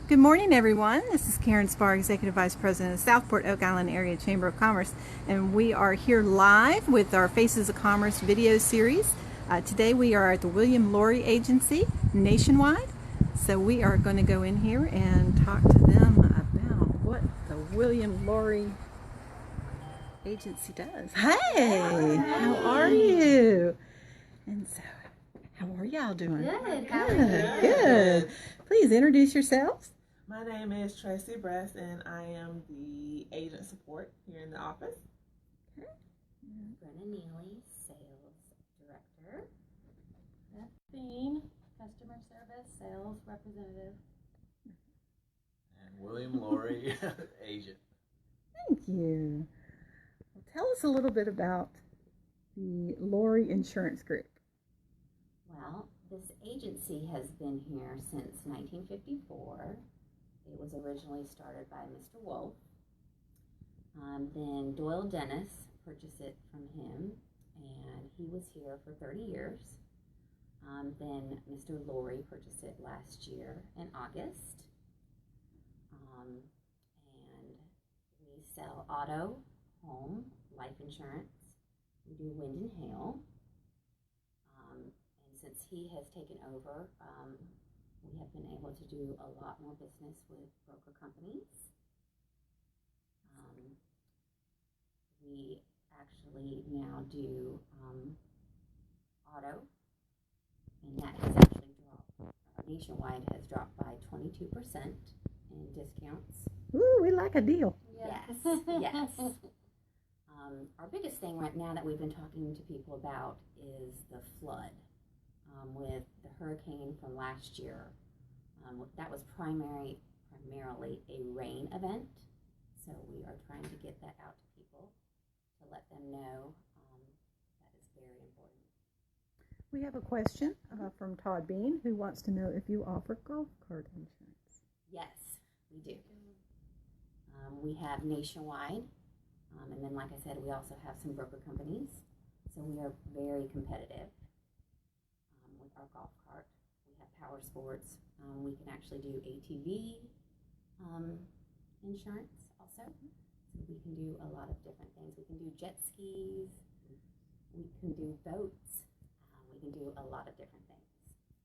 Good morning, everyone. This is Karen Spar, Executive Vice President of Southport Oak Island Area Chamber of Commerce, and we are here live with our Faces of Commerce video series. Today we are at the Laurie Agency nationwide, so we are going to go in here and talk to them about what the Laurie Agency does. Hey, how are you? And so, how are y'all doing? Good. Good. Please introduce yourselves. My name is Traci and I am the agent support here in the office. Brina Neely, sales director. Beth Bean, customer service sales representative. And William Laurie, agent. Thank you. Well, tell us a little bit about the Laurie Insurance Group. Well, this agency has been here since 1954. It was originally started by Mr. Wolf. Then Doyle Dennis purchased it from him, and he was here for 30 years. Then Mr. Laurie purchased it last year in August. And we sell auto, home, life insurance. We do wind and hail. And since he has taken over, we have been able to do a lot more business with broker companies. We actually now do auto, and that has actually dropped. Nationwide has dropped by 22% in discounts. Ooh, we like a deal. Yes, yes. Our biggest thing right now that we've been talking to people about is the flood. With the hurricane from last year, that was primarily a rain event, so we are trying to get that out to people to let them know that is very important. We have a question from Todd Bean, who wants to know if you offer golf cart insurance. Yes, we do. We have nationwide, and then like I said, we also have some broker companies, so we are very competitive. Our golf cart. We have power sports. We can actually do ATV insurance also. So we can do a lot of different things. We can do jet skis. We can do boats. We can do a lot of different things.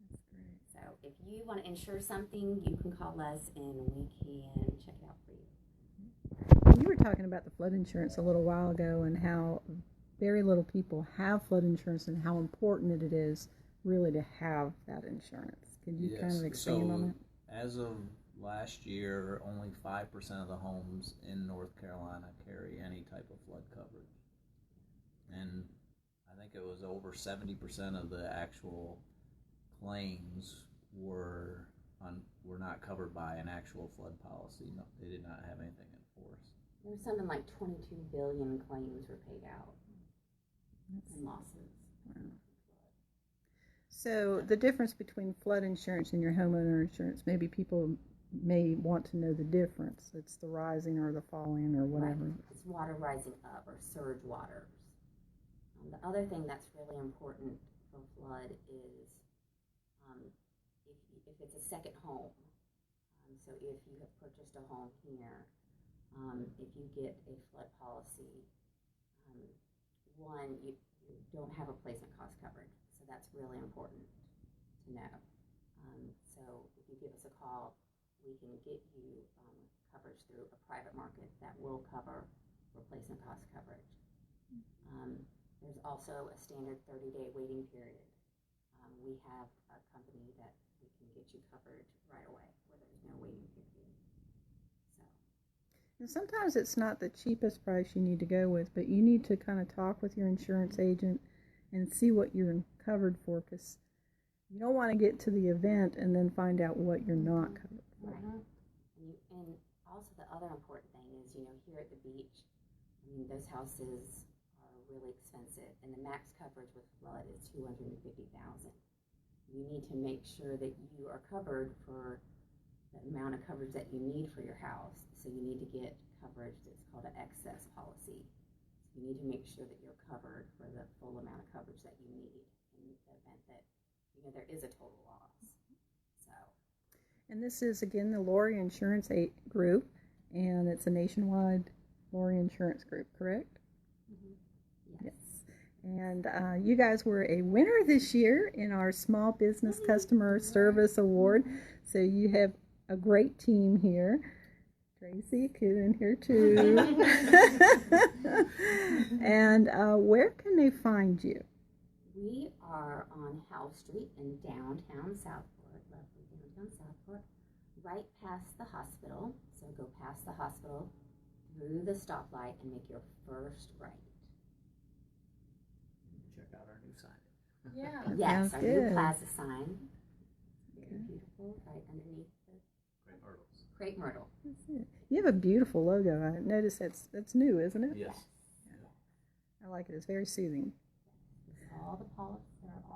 That's great. So if you want to insure something, you can call us and we can check it out for you. You were talking about the flood insurance a little while ago and how very little people have flood insurance and how important it is really to have that insurance. Can you kind of expand on that? As of last year, only 5% of the homes in North Carolina carry any type of flood coverage. And I think it was over 70% of the actual claims were not covered by an actual flood policy. No, they did not have anything in force. There was something like 22 billion claims were paid out and losses. Wow. So the difference between flood insurance and your homeowner insurance, maybe people may want to know the difference. It's the rising or the falling or whatever. Right. It's water rising up or surge waters. The other thing that's really important for flood is if it's a second home. So if you have purchased a home here, if you get a flood policy, one, you don't have replacement cost coverage. So that's really important to know. So if you give us a call, we can get you coverage through a private market that will cover replacement cost coverage. There's also a standard 30-day waiting period. We have a company that we can get you coverage right away where there's no waiting period. And sometimes it's not the cheapest price you need to go with, but you need to kind of talk with your insurance agent and see what you're covered for, because you don't want to get to the event and then find out what you're not covered for. Right. And also the other important thing is, here at the beach, those houses are really expensive, and the max coverage with flood is $250,000. You need to make sure that you are covered for the amount of coverage that you need for your house. So you need to get coverage that's called an excess policy. You need to make sure that you're covered for the full amount of coverage that you need in the event that there is a total loss. So And this is, again, the Laurie Insurance Group, and it's a nationwide Laurie Insurance Group, correct? Mm-hmm. Yes. And you guys were a winner this year in our Small Business Customer Service Award. So you have a great team here. Traci, kid in here too. And where can they find you? We are on Howe Street in downtown Southport, lovely downtown Southport, right past the hospital. So go past the hospital, through the stoplight, and make your first right. Check out our new sign. Yeah. Yes, Sounds our good. new plaza sign. Very beautiful, right underneath the Great myrtles. crepe myrtle. That's it. You have a beautiful logo. I noticed that's new, isn't it? Yes. I like it. It's very soothing. All the all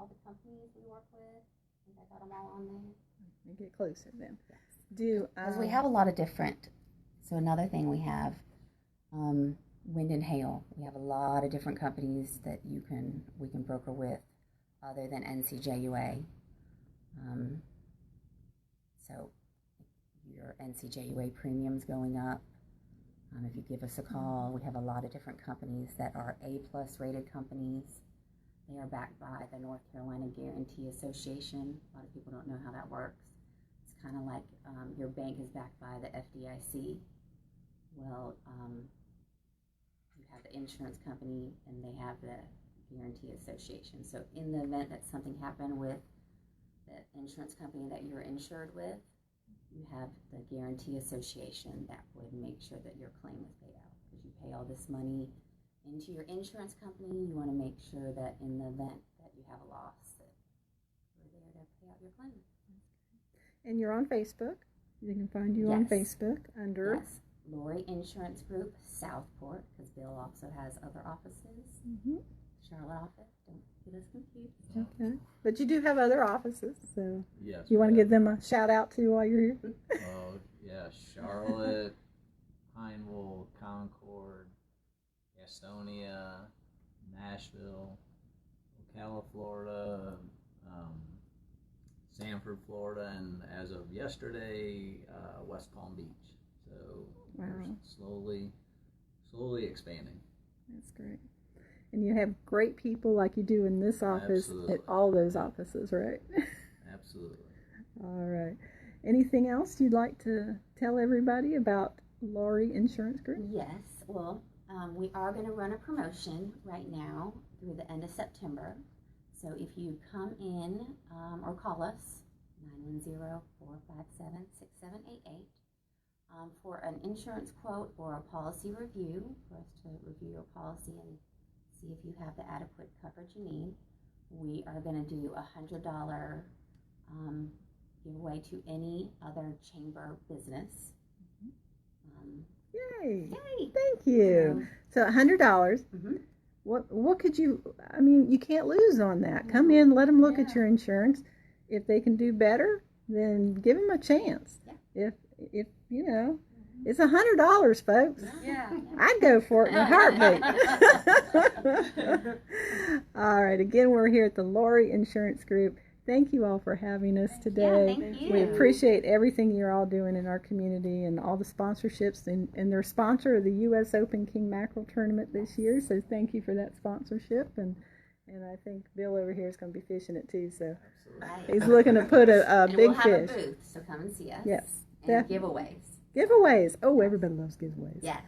the companies we work with. I think I got them all on there. Let me get closer then. Yes. Because we have a lot of different. So another thing we have, wind and hail. We have a lot of different companies that we can broker with, other than NCJUA. So your NCJUA premiums going up. If you give us a call, we have a lot of different companies that are A+ rated companies. They are backed by the North Carolina Guarantee Association. A lot of people don't know how that works. It's kind of like your bank is backed by the FDIC. Well, you have the insurance company and they have the Guarantee Association. So in the event that something happened with the insurance company that you're insured with, you have the Guarantee Association that would make sure that your claim is paid out, because you pay all this money into your insurance company. You want to make sure that in the event that you have a loss, that we're there to pay out your claim. and you're on Facebook. They can find you on Yes. Facebook under. Yes, Laurie Insurance Group, Southport, because Bill also has other offices. Mhm. Charlotte office, don't get us confused. Okay. But you do have other offices, so Yes. you want to we give them a shout out to while you're here? Oh, yeah, Charlotte, Pineville, Concord, Gastonia, Nashville, Ocala, Florida, Sanford, Florida, and as of yesterday, West Palm Beach. So we're Wow. slowly expanding. That's great. And you have great people like you do in this office Absolutely. at all those offices, right? Absolutely. All right. Anything else you'd like to tell everybody about Laurie Insurance Group? Yes, well, we are going to run a promotion right now through the end of September. So if you come in or call us, 910-457-6788, for an insurance quote or a policy review, for us to review your policy and see if you have the adequate coverage you need, we are going to do a $100 giveaway to any other chamber business. Yay! Yay! Thank you. So $100. Mhm. What could you? I mean, you can't lose on that. Come in, let them look at Yeah. your insurance. If they can do better, then give them a chance. Yeah. If you know, it's $100, folks. Yeah. I'd go for it in a heartbeat. All right. Again, we're here at the Laurie Insurance Group. Thank you all for having us today. thank you. We appreciate everything you're all doing in our community and all the sponsorships. And they're sponsor of the U.S. Open King Mackerel Tournament this year. So thank you for that sponsorship. And I think Bill over here is going to be fishing it too. So Right. he's looking to put a And big we'll have fish. a booth, so come and see us. Yes. And Def- giveaways. Giveaways. Oh, everybody loves giveaways. Yes.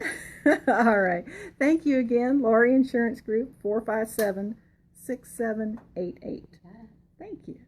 All right. Thank you again, Laurie Insurance Group, 457-6788. Thank you.